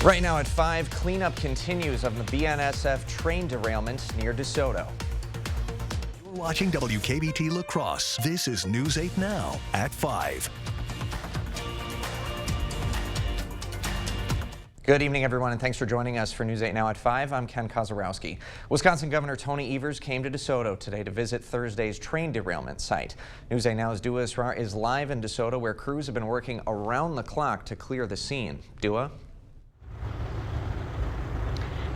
Right now at 5, cleanup continues of the BNSF train derailment near DeSoto. You're watching WKBT La Crosse. This is News 8 Now at 5. Good evening, everyone, and thanks for joining us for News 8 Now at 5. I'm Ken Kozarowski. Wisconsin Governor Tony Evers came to DeSoto today to visit Thursday's train derailment site. News 8 Now's Dua Israr is live in DeSoto, where crews have been working around the clock to clear the scene. Dua?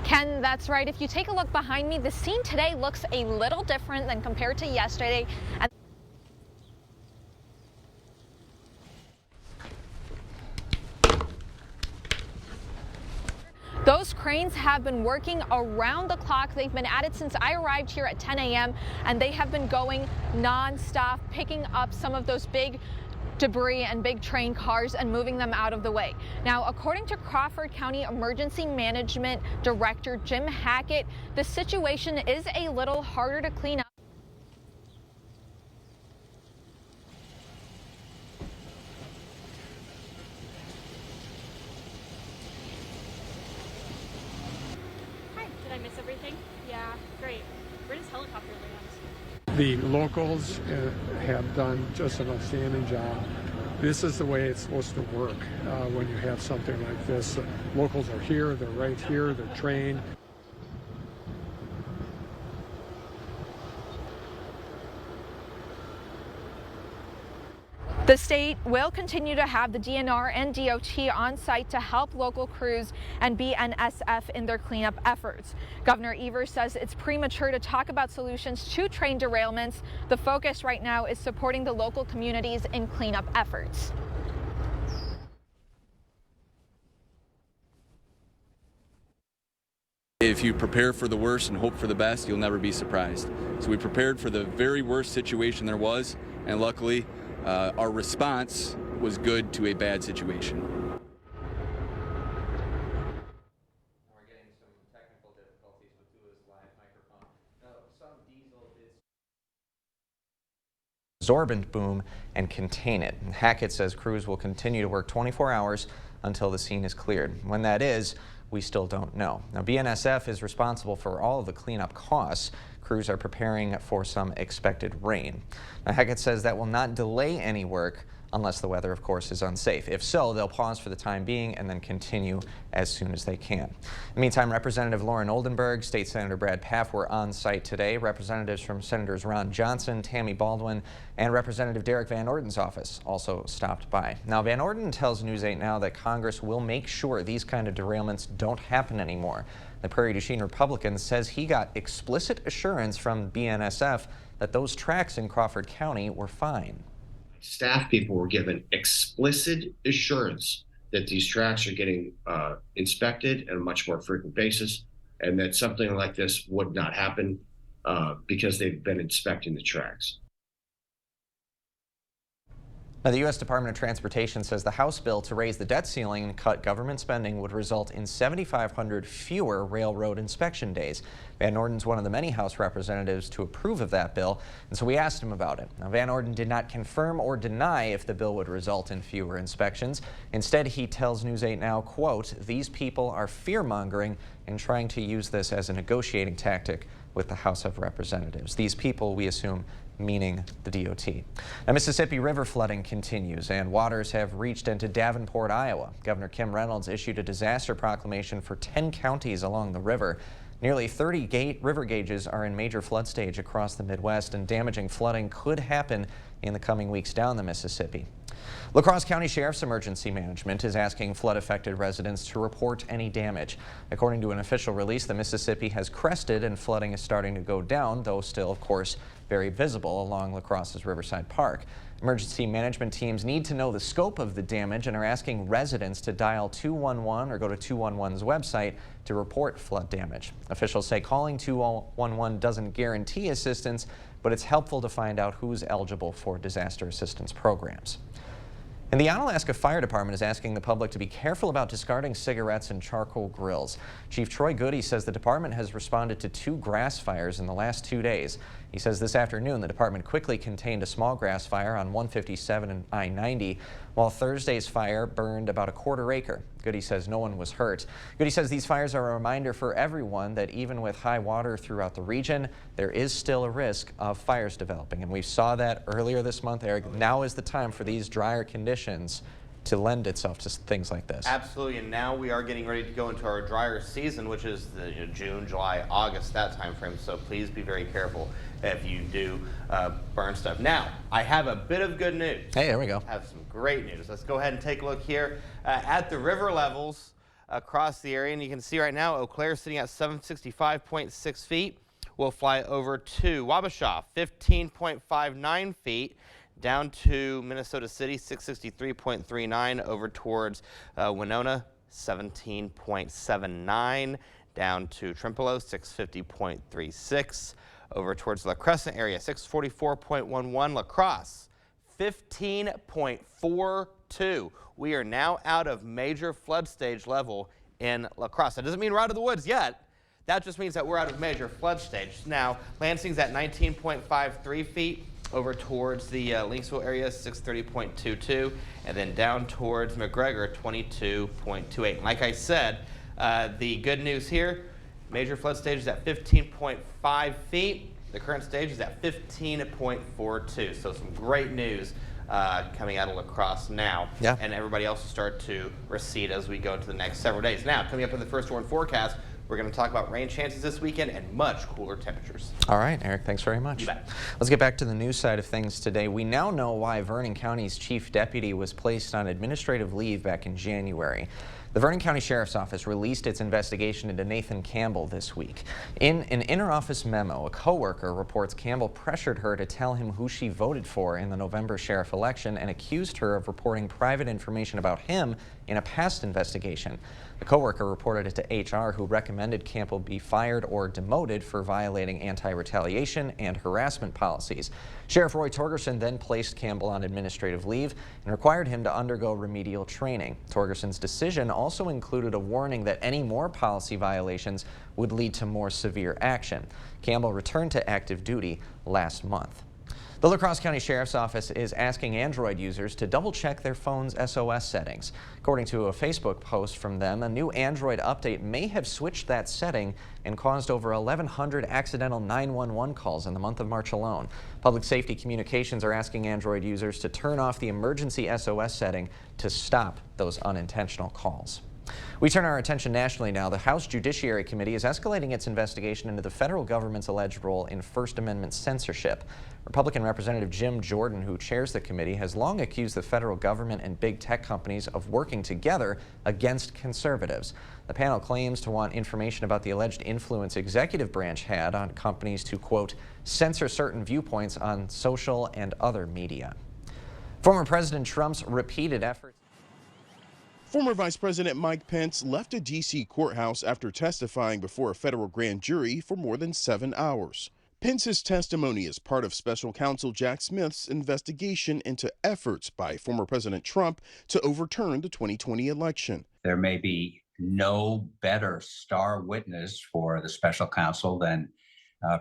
Ken, that's right. If you take a look behind me, the scene today looks a little different than compared to yesterday. Those cranes have been working around the clock. They've been at it since I arrived here at 10 a.m. and they have been going non-stop, picking up some of those big debris and big train cars and moving them out of the way. Now, according to Crawford County Emergency Management Director Jim Hackett, the situation is a little harder to clean up. Hi, did I miss everything? Yeah, great. Where does helicopter land? The locals have done just an outstanding job. This is the way it's supposed to work when you have something like this. Locals are here, they're right here, they're trained. The state will continue to have the DNR and DOT on site to help local crews and BNSF in their cleanup efforts. Governor Evers says it's premature to talk about solutions to train derailments. The focus right now is supporting the local communities in cleanup efforts. If you prepare for the worst and hope for the best, you'll never be surprised. So we prepared for the very worst situation there was, and luckily, our response was good to a bad situation. We're getting some technical difficulties with Dua's live microphone. Some diesel is absorbent boom and contain it. Hackett says crews will continue to work 24 hours until the scene is cleared. When that is, we still don't know. Now, BNSF is responsible for all of the cleanup costs. Crews are preparing for some expected rain. Now, Hackett says that will not delay any work unless the weather, of course, is unsafe. If so, they'll pause for the time being and then continue as soon as they can. In the meantime, Representative Lauren Oldenburg, State Senator Brad Pfaff were on site today. Representatives from Senators Ron Johnson, Tammy Baldwin, and Representative Derek Van Orden's office also stopped by. Now, Van Orden tells News 8 Now that Congress will make sure these kind of derailments don't happen anymore. The Prairie du Chien Republican says he got explicit assurance from BNSF that those tracks in Crawford County were fine. Staff people were given explicit assurance that these tracks are getting inspected on a much more frequent basis, and that something like this would not happen because they've been inspecting the tracks. Now, the U.S. Department of Transportation says the House bill to raise the debt ceiling and cut government spending would result in 7,500 fewer railroad inspection days. Van Orden's one of the many House representatives to approve of that bill, and so we asked him about it. Now, Van Orden did not confirm or deny if the bill would result in fewer inspections. Instead, he tells News 8 Now, quote, "These people are fear-mongering and trying to use this as a negotiating tactic with the House of Representatives." These people, we assume, meaning the DOT. Now, Mississippi River flooding continues, and waters have reached into Davenport, Iowa. Governor Kim Reynolds issued a disaster proclamation for 10 counties along the river. Nearly 30 river gauges are in major flood stage across the Midwest, and damaging flooding could happen in the coming weeks down the Mississippi. La Crosse County Sheriff's Emergency Management is asking flood-affected residents to report any damage. According to an official release, the Mississippi has crested and flooding is starting to go down, though still, of course, very visible along La Crosse's Riverside Park. Emergency management teams need to know the scope of the damage and are asking residents to dial 211 or go to 211's website to report flood damage. Officials say calling 211 doesn't guarantee assistance, but it's helpful to find out who's eligible for disaster assistance programs. And the Onalaska Fire Department is asking the public to be careful about discarding cigarettes and charcoal grills. Chief Troy Goody says the department has responded to 2 grass fires in the last 2 days. He says this afternoon the department quickly contained a small grass fire on 157 and I-90, while Thursday's fire burned about a quarter acre. Goody says no one was hurt. Goody says these fires are a reminder for everyone that even with high water throughout the region, there is still a risk of fires developing. And we saw that earlier this month, Eric. Now is the time for these drier conditions to lend itself to things like this. Absolutely, and now we are getting ready to go into our drier season, which is the June, July, August, that time frame. So please be very careful if you do burn stuff. Now, I have a bit of good news. Hey, there we go. I have some great news. Let's go ahead and take a look here at the river levels across the area, and you can see right now Eau Claire sitting at 765.6 feet. We'll fly over to Wabasha, 15.59 feet. Down to Minnesota City, 663.39, over towards Winona, 17.79, down to Trimpelow, 650.36, over towards La Crescent area, 644.11, La Crosse, 15.42. We are now out of major flood stage level in La Crosse. That doesn't mean we're out of the woods yet. That just means that we're out of major flood stage. Now, Lansing's at 19.53 feet. Over towards the Lynxville area, 630.22, and then down towards McGregor, 22.28. Like I said, the good news here, major flood stage is at 15.5 feet. The current stage is at 15.42. So some great news coming out of La Crosse now. Yeah. And everybody else will start to recede as we go into the next several days. Now, coming up in the first warn forecast, we're going to talk about rain chances this weekend and much cooler temperatures. All right, Eric, thanks very much. You bet. Let's get back to the news side of things today. We now know why Vernon County's chief deputy was placed on administrative leave back in January. The Vernon County Sheriff's Office released its investigation into Nathan Campbell this week. In an interoffice memo, a coworker reports Campbell pressured her to tell him who she voted for in the November sheriff election and accused her of reporting private information about him in a past investigation. The coworker reported it to HR, who recommended Campbell be fired or demoted for violating anti-retaliation and harassment policies. Sheriff Roy Torgerson then placed Campbell on administrative leave and required him to undergo remedial training. Torgerson's decision also included a warning that any more policy violations would lead to more severe action. Campbell returned to active duty last month. The La Crosse County Sheriff's Office is asking Android users to double-check their phone's SOS settings. According to a Facebook post from them, a new Android update may have switched that setting and caused over 1,100 accidental 911 calls in the month of March alone. Public Safety Communications are asking Android users to turn off the emergency SOS setting to stop those unintentional calls. We turn our attention nationally now. The House Judiciary Committee is escalating its investigation into the federal government's alleged role in First Amendment censorship. Republican Representative Jim Jordan, who chairs the committee, has long accused the federal government and big tech companies of working together against conservatives. The panel claims to want information about the alleged influence executive branch had on companies to, quote, censor certain viewpoints on social and other media. Former President Trump's repeated efforts. Former Vice President Mike Pence left a D.C. courthouse after testifying before a federal grand jury for more than 7 hours. Pence's testimony is part of special counsel Jack Smith's investigation into efforts by former President Trump to overturn the 2020 election. There may be no better star witness for the special counsel than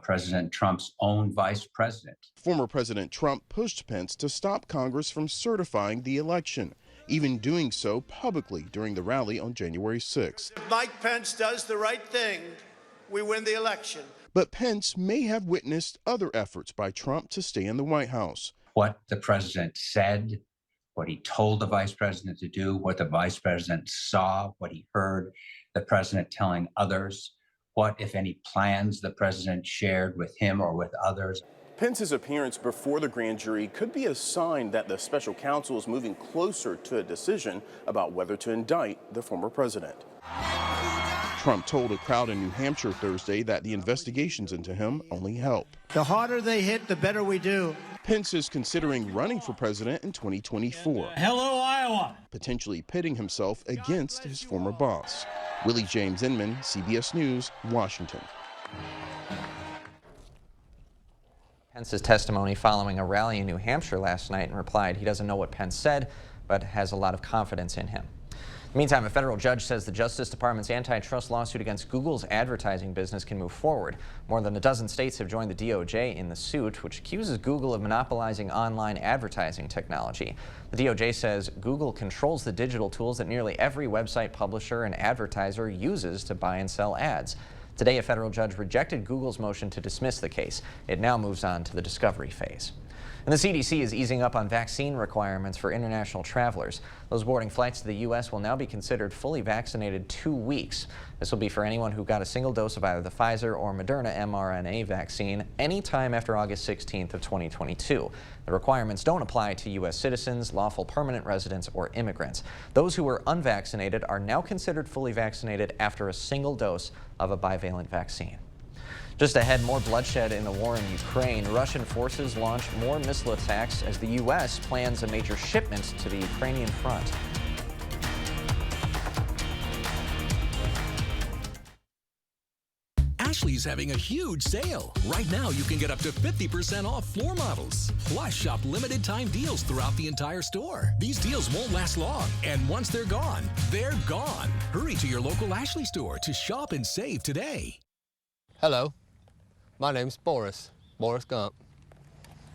President Trump's own vice president. Former President Trump pushed Pence to stop Congress from certifying the election, even doing so publicly during the rally on January 6th. If Mike Pence does the right thing, we win the election. But Pence may have witnessed other efforts by Trump to stay in the White House. What the president said, what he told the vice president to do, what the vice president saw, what he heard the president telling others, what, if any, plans the president shared with him or with others. Pence's appearance before the grand jury could be a sign that the special counsel is moving closer to a decision about whether to indict the former president. Trump told a crowd in New Hampshire Thursday that the investigations into him only help. The harder they hit, the better we do. Pence is considering running for president in 2024. Hello, Iowa. Potentially pitting himself against his former boss. Willie James Inman, CBS News, Washington. Pence's testimony following a rally in New Hampshire last night and replied he doesn't know what Pence said, but has a lot of confidence in him. Meantime, a federal judge says the Justice Department's antitrust lawsuit against Google's advertising business can move forward. More than a dozen states have joined the DOJ in the suit, which accuses Google of monopolizing online advertising technology. The DOJ says Google controls the digital tools that nearly every website publisher and advertiser uses to buy and sell ads. Today, a federal judge rejected Google's motion to dismiss the case. It now moves on to the discovery phase. And the CDC is easing up on vaccine requirements for international travelers. Those boarding flights to the U.S. will now be considered fully vaccinated 2 weeks. This will be for anyone who got a single dose of either the Pfizer or Moderna mRNA vaccine anytime after August 16th of 2022. The requirements don't apply to U.S. citizens, lawful permanent residents, or immigrants. Those who are unvaccinated are now considered fully vaccinated after a single dose of a bivalent vaccine. Just ahead, more bloodshed in the war in Ukraine. Russian forces launched more missile attacks as the U.S. plans a major shipment to the Ukrainian front. Ashley's having a huge sale. Right now, you can get up to 50% off floor models. Plus, shop limited time deals throughout the entire store. These deals won't last long, and once they're gone, they're gone. Hurry to your local Ashley store to shop and save today. Hello, my name's Boris Gump.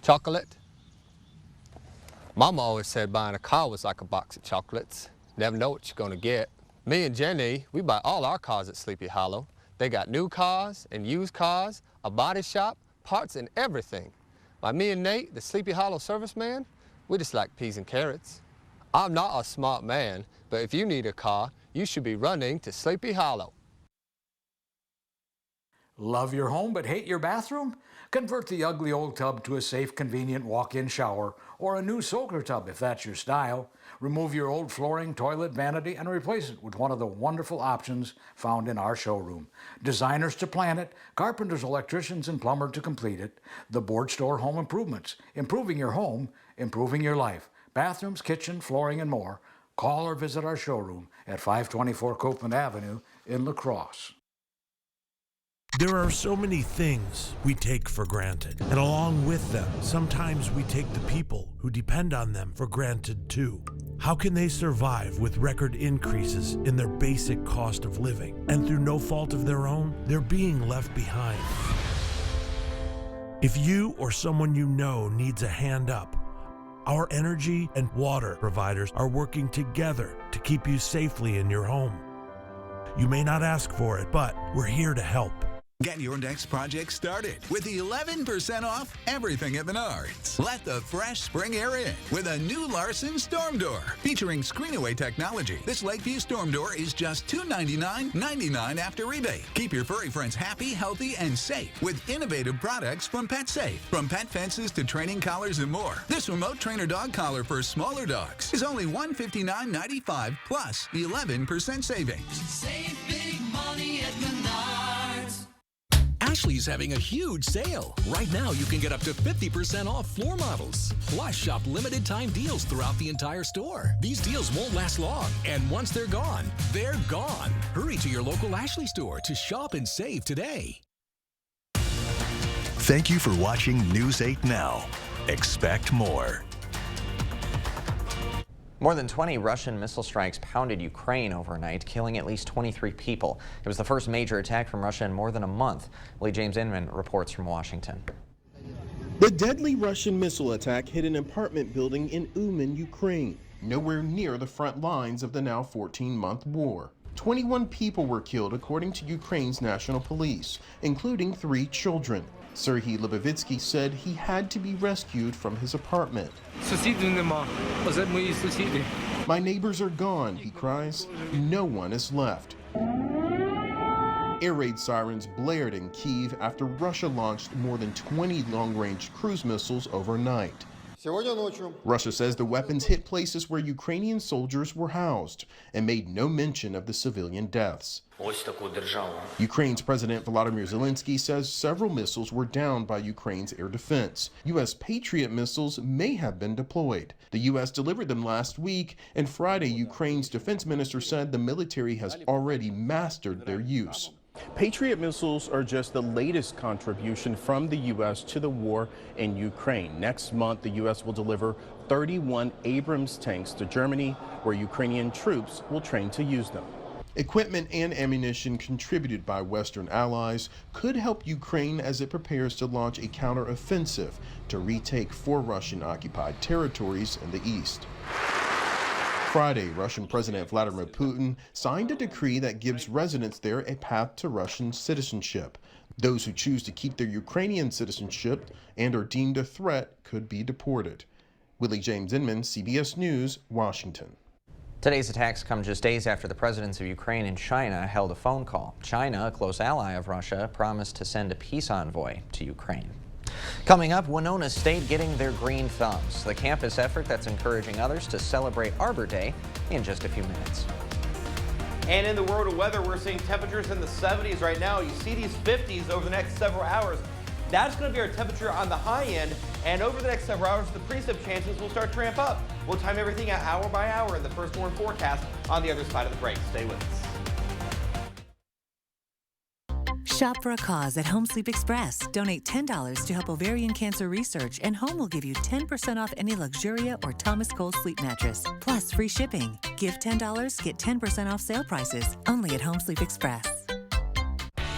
Chocolate? Mama always said buying a car was like a box of chocolates. Never know what you're gonna get. Me and Jenny, we buy all our cars at Sleepy Hollow. They got new cars and used cars, a body shop, parts and everything. Like me and Nate, the Sleepy Hollow serviceman, we just like peas and carrots. I'm not a smart man, but if you need a car, you should be running to Sleepy Hollow. Love your home but hate your bathroom? Convert the ugly old tub to a safe, convenient walk-in shower or a new soaker tub if that's your style. Remove your old flooring, toilet, vanity, and replace it with one of the wonderful options found in our showroom. Designers to plan it, carpenters, electricians, and plumbers to complete it. The Board Store Home Improvements. Improving your home, improving your life. Bathrooms, kitchen, flooring, and more. Call or visit our showroom at 524 Copeland Avenue in La Crosse. There are so many things we take for granted, and along with them, sometimes we take the people who depend on them for granted too. How can they survive with record increases in their basic cost of living, and through no fault of their own, they're being left behind? If you or someone you know needs a hand up, our energy and water providers are working together to keep you safely in your home. You may not ask for it, but we're here to help. Get your next project started with the 11% off everything at Menards. Let the fresh spring air in with a new Larson Storm Door featuring screen-away technology. This Lakeview Storm Door is just $299.99 after rebate. Keep your furry friends happy, healthy, and safe with innovative products from PetSafe. From pet fences to training collars and more, this remote trainer dog collar for smaller dogs is only $159.95 plus the 11% savings. Save big money at Menards. Ashley's having a huge sale. Right now, you can get up to 50% off floor models. Plus, shop limited time deals throughout the entire store. These deals won't last long, and once they're gone, they're gone. Hurry to your local Ashley store to shop and save today. Thank you for watching News 8 Now. Expect more. More than 20 Russian missile strikes pounded Ukraine overnight, killing at least 23 people. It was the first major attack from Russia in more than a month. Lee James Inman reports from Washington. The deadly Russian missile attack hit an apartment building in Uman, Ukraine, nowhere near the front lines of the now 14-month war. 21 people were killed according to Ukraine's national police, including 3 children. Serhiy Lebovitsky said he had to be rescued from his apartment. My neighbors are gone, he cries. No one is left. Air raid sirens blared in Kyiv after Russia launched more than 20 long-range cruise missiles overnight. Russia says the weapons hit places where Ukrainian soldiers were housed and made no mention of the civilian deaths. Ukraine's President Volodymyr Zelensky says several missiles were downed by Ukraine's air defense. U.S. Patriot missiles may have been deployed. The U.S. delivered them last week, and Friday, Ukraine's defense minister said the military has already mastered their use. Patriot missiles are just the latest contribution from the U.S. to the war in Ukraine. Next month, the U.S. will deliver 31 Abrams tanks to Germany, where Ukrainian troops will train to use them. Equipment and ammunition contributed by Western allies could help Ukraine as it prepares to launch a counteroffensive to retake 4 Russian-occupied territories in the east. Friday, Russian President Vladimir Putin signed a decree that gives residents there a path to Russian citizenship. Those who choose to keep their Ukrainian citizenship and are deemed a threat could be deported. Willie James Inman, CBS News, Washington. Today's attacks come just days after the presidents of Ukraine and China held a phone call. China, a close ally of Russia, promised to send a peace envoy to Ukraine. Coming up, Winona State getting their green thumbs, the campus effort that's encouraging others to celebrate Arbor Day in just a few minutes. And in the world of weather, we're seeing temperatures in the 70s right now. You see these 50s over the next several hours. That's going to be our temperature on the high end, and over the next several hours, the precip chances will start to ramp up. We'll time everything out hour by hour in the First Warn forecast on the other side of the break. Stay with us. Shop for a cause at Home Sleep Express. Donate $10 to help ovarian cancer research, and Home will give you 10% off any Luxuria or Thomas Cole sleep mattress, plus free shipping. Give $10, get 10% off sale prices, only at Home Sleep Express.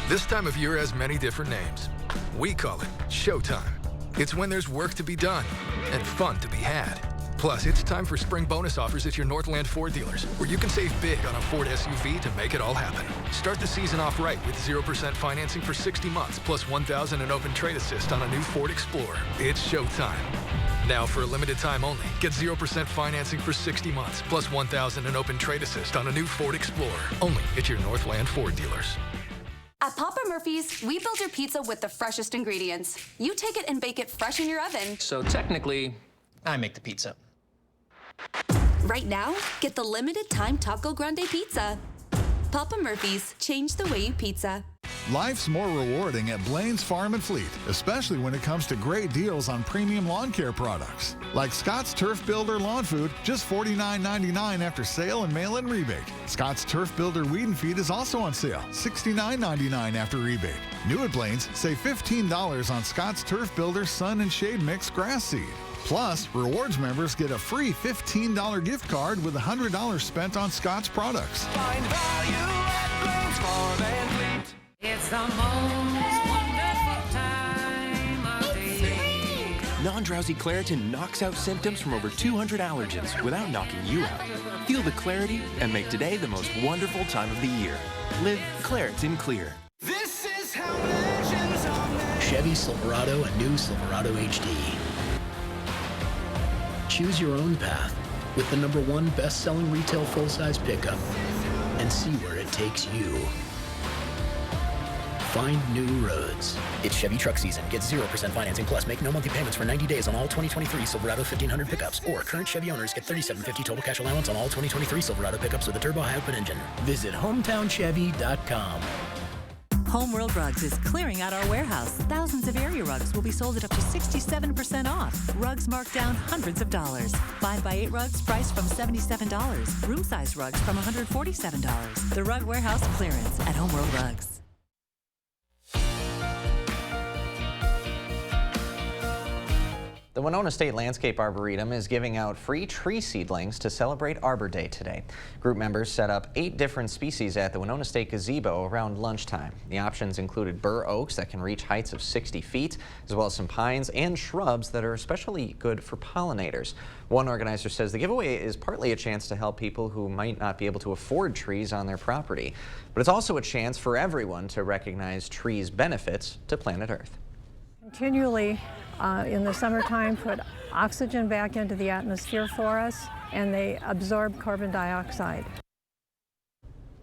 This time of year has many different names. We call it Showtime. It's when there's work to be done and fun to be had. Plus, it's time for spring bonus offers at your Northland Ford dealers, where you can save big on a Ford SUV to make it all happen. Start the season off right with 0% financing for 60 months, plus $1,000 in open trade assist on a new Ford Explorer. It's showtime. Now, for a limited time only, get 0% financing for 60 months, plus $1,000 in open trade assist on a new Ford Explorer. Only at your Northland Ford dealers. At Papa Murphy's, we build your pizza with the freshest ingredients. You take it and bake it fresh in your oven. So technically, I make the pizza. Right now, get the limited time Taco Grande pizza. Papa Murphy's, change the way you pizza. Life's more rewarding at Blaine's Farm and Fleet, especially when it comes to great deals on premium lawn care products. Like Scott's Turf Builder Lawn Food, just $49.99 after sale and mail-in rebate. Scott's Turf Builder Weed and Feed is also on sale, $69.99 after rebate. New at Blaine's, save $15 on Scott's Turf Builder Sun and Shade Mix Grass Seed. Plus, rewards members get a free $15 gift card with $100 spent on Scott's products. Find value at Blaine's Farm and Fleet. It's the most wonderful time of the year. Non-drowsy Claritin knocks out symptoms from over 200 allergens without knocking you out. Feel the clarity and make today the most wonderful time of the year. Live Claritin Clear. This is how legends are made. Chevy Silverado and new Silverado HD. Choose your own path with the #1 best-selling retail full-size pickup and see where it takes you. Find new roads. It's Chevy truck season. Get 0% financing plus make no monthly payments for 90 days on all 2023 Silverado 1500 pickups, or current Chevy owners get $37.50 total cash allowance on all 2023 Silverado pickups with a turbo high output engine. Visit HometownChevy.com. Home World Rugs is clearing out our warehouse. Thousands of area rugs will be sold at up to 67% off. Rugs marked down hundreds of dollars. 5x8 rugs priced from $77. Room size rugs from $147. The Rug Warehouse clearance at Home World Rugs. The Winona State Landscape Arboretum is giving out free tree seedlings to celebrate Arbor Day today. Group members set up 8 different species at the Winona State Gazebo around lunchtime. The options included bur oaks that can reach heights of 60 feet, as well as some pines and shrubs that are especially good for pollinators. One organizer says the giveaway is partly a chance to help people who might not be able to afford trees on their property, but it's also a chance for everyone to recognize trees' benefits to planet Earth. Continually in the summertime put oxygen back into the atmosphere for us, and they absorb carbon dioxide.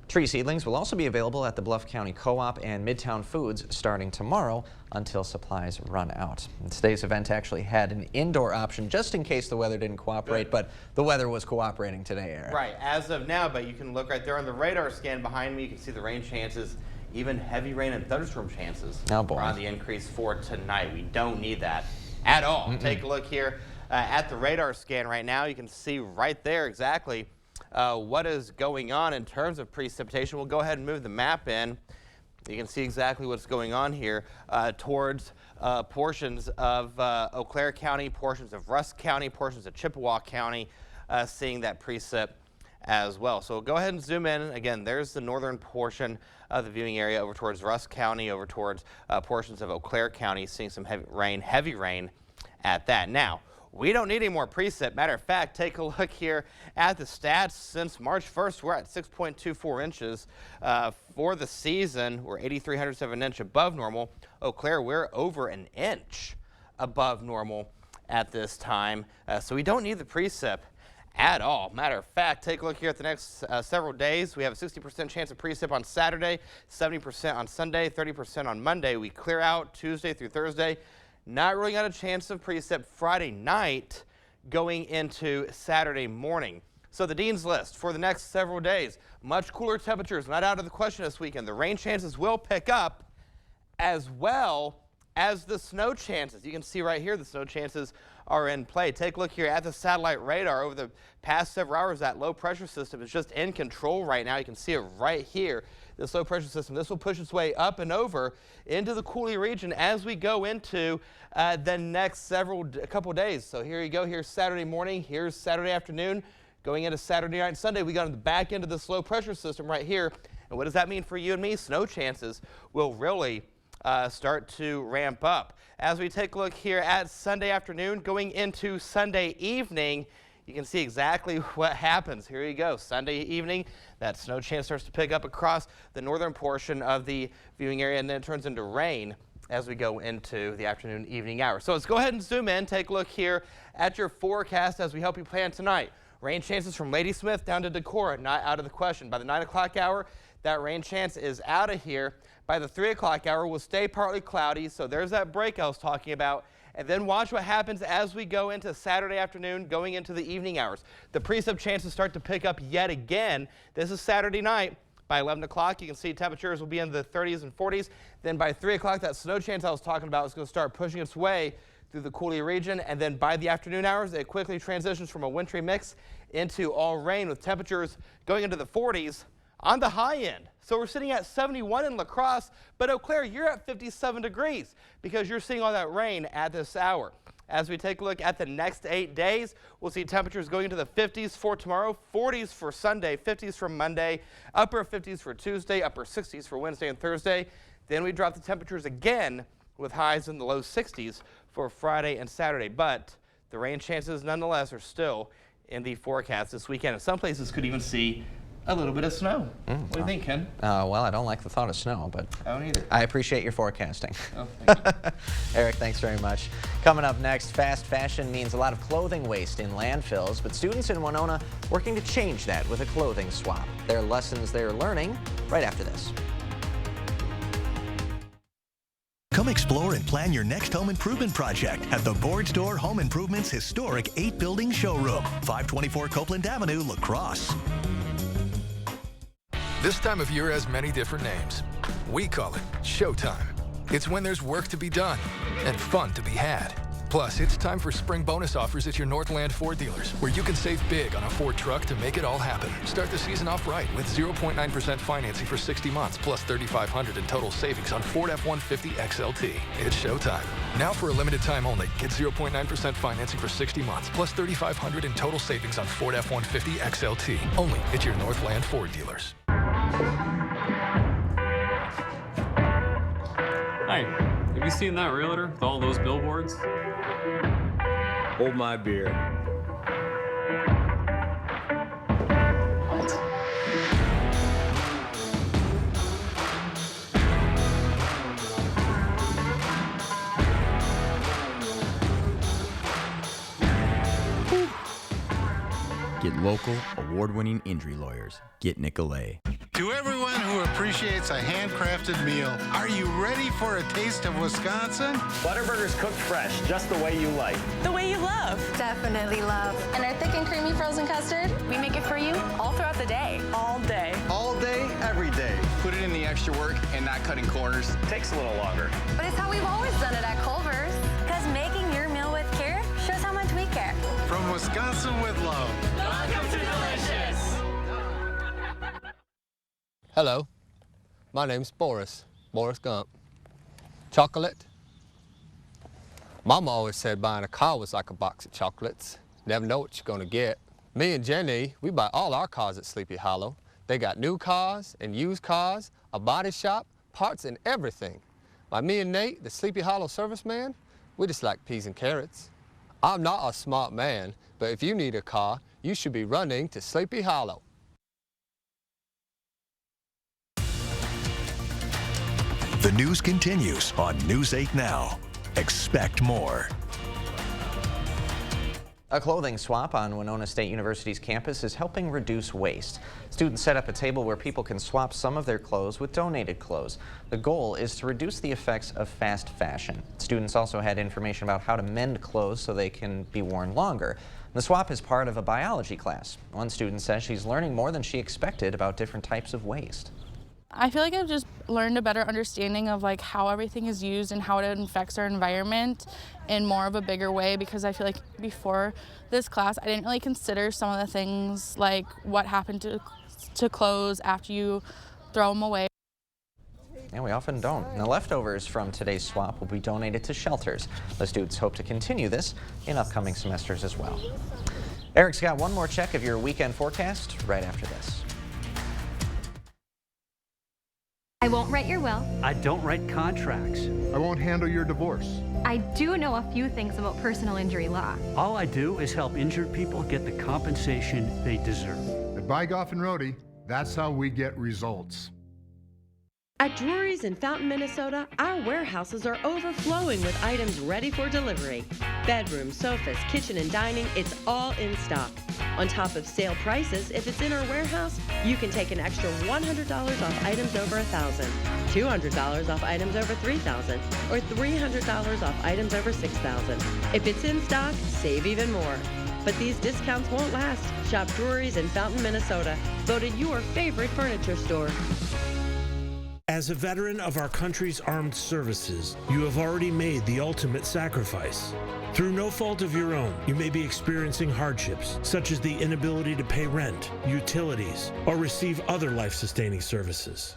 Tree seedlings will also be available at the Bluff County Co-op and Midtown Foods starting tomorrow until supplies run out. And today's event actually had an indoor option just in case the weather didn't cooperate, but the weather was cooperating today, Eric. Right, as of now, but you can look right there on the radar scan behind me. You can see the rain chances. Even heavy rain and thunderstorm chances are on the increase for tonight. We don't need that at all. Take a look here at the radar scan right now. You can see right there exactly what is going on in terms of precipitation. We'll go ahead and move the map in. You can see exactly what's going on here towards portions of Eau Claire County, portions of Rusk County, portions of Chippewa County, seeing that precip as well. So go ahead and zoom in. Again, there's the northern portion of the viewing area over towards Rusk County, over towards portions of Eau Claire County, seeing some heavy rain at that. Now, we don't need any more precip. Matter of fact, take a look here at the stats. Since March 1st, we're at 6.24 inches. For the season, we're 8,300 of an inch above normal. Eau Claire, we're over an inch above normal at this time. So we don't need the precip at all. Matter of fact, take a look here at the next several days. We have a 60% chance of precip on Saturday, 70% on Sunday, 30% on Monday. We clear out Tuesday through Thursday. Not ruling out a chance of precip Friday night going into Saturday morning. So the Dean's List for the next several days. Much cooler temperatures not out of the question this weekend. The rain chances will pick up as well as the snow chances. You can see right here the snow chances are in play. Take a look here at the satellite radar. Over the past several hours, that low pressure system is just in control right now. You can see it right here. This low pressure system, this will push its way up and over into the Coulee region as we go into the next couple days. So here you go. Here's Saturday morning. Here's Saturday afternoon. Going into Saturday night and Sunday, we got on the back end of this low pressure system right here. And what does that mean for you and me? Snow chances will really start to ramp up. As we take a look here at Sunday afternoon, going into Sunday evening, you can see exactly what happens. Here you go. Sunday evening, that snow chance starts to pick up across the northern portion of the viewing area, and then it turns into rain as we go into the afternoon, evening hours. So let's go ahead and zoom in. Take a look here at your forecast as we help you plan tonight. Rain chances from Ladysmith down to Decorah, not out of the question. By the 9 o'clock hour, that rain chance is out of here. By the 3 o'clock hour, we'll stay partly cloudy, so there's that break I was talking about. And then watch what happens as we go into Saturday afternoon, going into the evening hours. The precip chances start to pick up yet again. This is Saturday night. By 11 o'clock, you can see temperatures will be in the 30s and 40s. Then by 3 o'clock, that snow chance I was talking about is going to start pushing its way through the Coulee region. And then by the afternoon hours, it quickly transitions from a wintry mix into all rain, with temperatures going into the 40s on the high end. So we're sitting at 71 in La Crosse, but Eau Claire, you're at 57 degrees because you're seeing all that rain at this hour. As we take a look at the next 8 days, we'll see temperatures going into the 50s for tomorrow, 40s for Sunday, 50s for Monday, upper 50s for Tuesday, upper 60s for Wednesday and Thursday. Then we drop the temperatures again with highs in the low 60s for Friday and Saturday. But the rain chances nonetheless are still in the forecast this weekend. And some places could even see a little bit of snow. What do you think, Ken? Well, I don't like the thought of snow, but I don't either. I appreciate your forecasting. Oh, thank you. Eric, thanks very much. Coming up next, fast fashion means a lot of clothing waste in landfills, but students in Winona working to change that with a clothing swap. There are lessons they're learning right after this. Come explore and plan your next home improvement project at the Board Store Home Improvement's historic 8-building showroom, 524 Copeland Avenue, La Crosse. This time of year has many different names. We call it Showtime. It's when there's work to be done and fun to be had. Plus, it's time for spring bonus offers at your Northland Ford dealers, where you can save big on a Ford truck to make it all happen. Start the season off right with 0.9% financing for 60 months, plus $3,500 in total savings on Ford F-150 XLT. It's showtime. Now for a limited time only, get 0.9% financing for 60 months, plus $3,500 in total savings on Ford F-150 XLT. Only at your Northland Ford dealers. Hi, have you seen that realtor with all those billboards? Hold my beer. Get local, award-winning injury lawyers. Get Nicolay. To everyone who appreciates a handcrafted meal, are you ready for a taste of Wisconsin? Butterburger's cooked fresh, just the way you like. The way you love. Definitely love. And our thick and creamy frozen custard, we make it for you all throughout the day. All day. All day, every day. Put it in the extra work and not cutting corners. Takes a little longer. But it's how we've always done it at Culver's. Because making your meal with care shows how much we care. From Wisconsin with love. Welcome to Delicious. Hello, my name's Boris Forrest Gump. Chocolate. Mama always said buying a car was like a box of chocolates. Never know what you're gonna get. Me and Jenny, we buy all our cars at Sleepy Hollow. They got new cars and used cars, a body shop, parts and everything. Like me and Nate, the Sleepy Hollow serviceman, we just like peas and carrots. I'm not a smart man, but if you need a car, you should be running to Sleepy Hollow. The news continues on News 8 Now. Expect more. A clothing swap on Winona State University's campus is helping reduce waste. Students set up a table where people can swap some of their clothes with donated clothes. The goal is to reduce the effects of fast fashion. Students also had information about how to mend clothes so they can be worn longer. The swap is part of a biology class. One student says she's learning more than she expected about different types of waste. I feel like I've just learned a better understanding of like how everything is used and how it affects our environment in more of a bigger way, because I feel like before this class I didn't really consider some of the things like what happened to clothes after you throw them away. And we often don't. And the leftovers from today's swap will be donated to shelters. The students hope to continue this in upcoming semesters as well. Eric's got one more check of your weekend forecast right after this. I won't write your will. I don't write contracts. I won't handle your divorce. I do know a few things about personal injury law. All I do is help injured people get the compensation they deserve. At Bygoff and Rohde, that's how we get results. At Drury's in Fountain, Minnesota, our warehouses are overflowing with items ready for delivery. Bedrooms, sofas, kitchen and dining, it's all in stock. On top of sale prices, if it's in our warehouse, you can take an extra $100 off items over $1,000, $200 off items over $3,000, or $300 off items over $6,000. If it's in stock, save even more. But these discounts won't last. Shop Drury's in Fountain, Minnesota, voted your favorite furniture store. As a veteran of our country's armed services, you have already made the ultimate sacrifice. Through no fault of your own, you may be experiencing hardships, such as the inability to pay rent, utilities, or receive other life-sustaining services.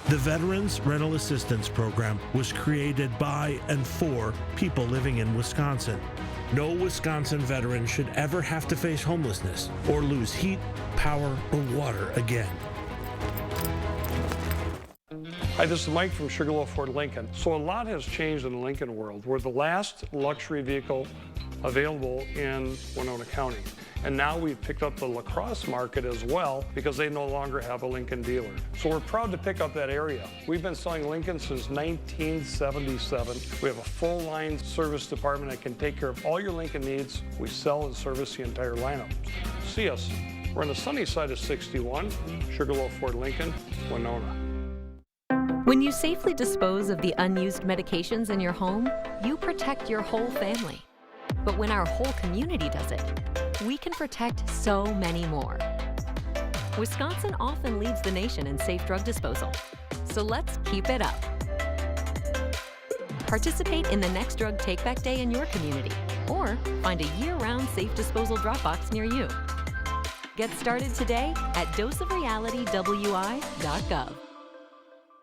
The Veterans Rental Assistance Program was created by and for people living in Wisconsin. No Wisconsin veteran should ever have to face homelessness or lose heat, power, or water again. Hi, this is Mike from Sugarloaf Ford Lincoln. So a lot has changed in the Lincoln world. We're the last luxury vehicle available in Winona County. And now we've picked up the La Crosse market as well because they no longer have a Lincoln dealer. So we're proud to pick up that area. We've been selling Lincoln since 1977. We have a full line service department that can take care of all your Lincoln needs. We sell and service the entire lineup. See us. We're on the sunny side of 61, Sugarloaf Ford Lincoln, Winona. When you safely dispose of the unused medications in your home, you protect your whole family. But when our whole community does it, we can protect so many more. Wisconsin often leads the nation in safe drug disposal, so let's keep it up. Participate in the next Drug Take-Back Day in your community, or find a year-round safe disposal drop box near you. Get started today at doseofrealitywi.gov.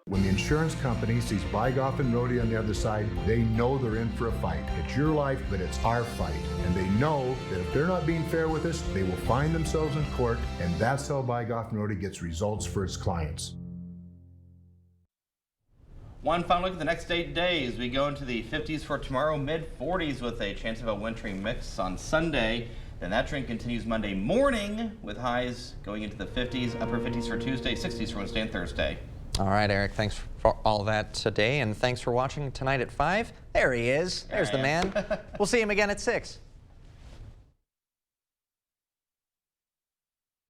When the insurance company sees Bygoff and Rohde on the other side, they know they're in for a fight. It's your life, but it's our fight. And they know that if they're not being fair with us, they will find themselves in court, and that's how Bygoff and Rohde gets results for its clients. One final look at the next 8 days. We go into the 50s for tomorrow, mid-40s with a chance of a wintry mix on Sunday. Then that trend continues Monday morning with highs going into the 50s, upper 50s for Tuesday, 60s for Wednesday and Thursday. All right, Eric, thanks for all that today, and thanks for watching tonight at 5. There he is. There's the man. We'll see him again at 6.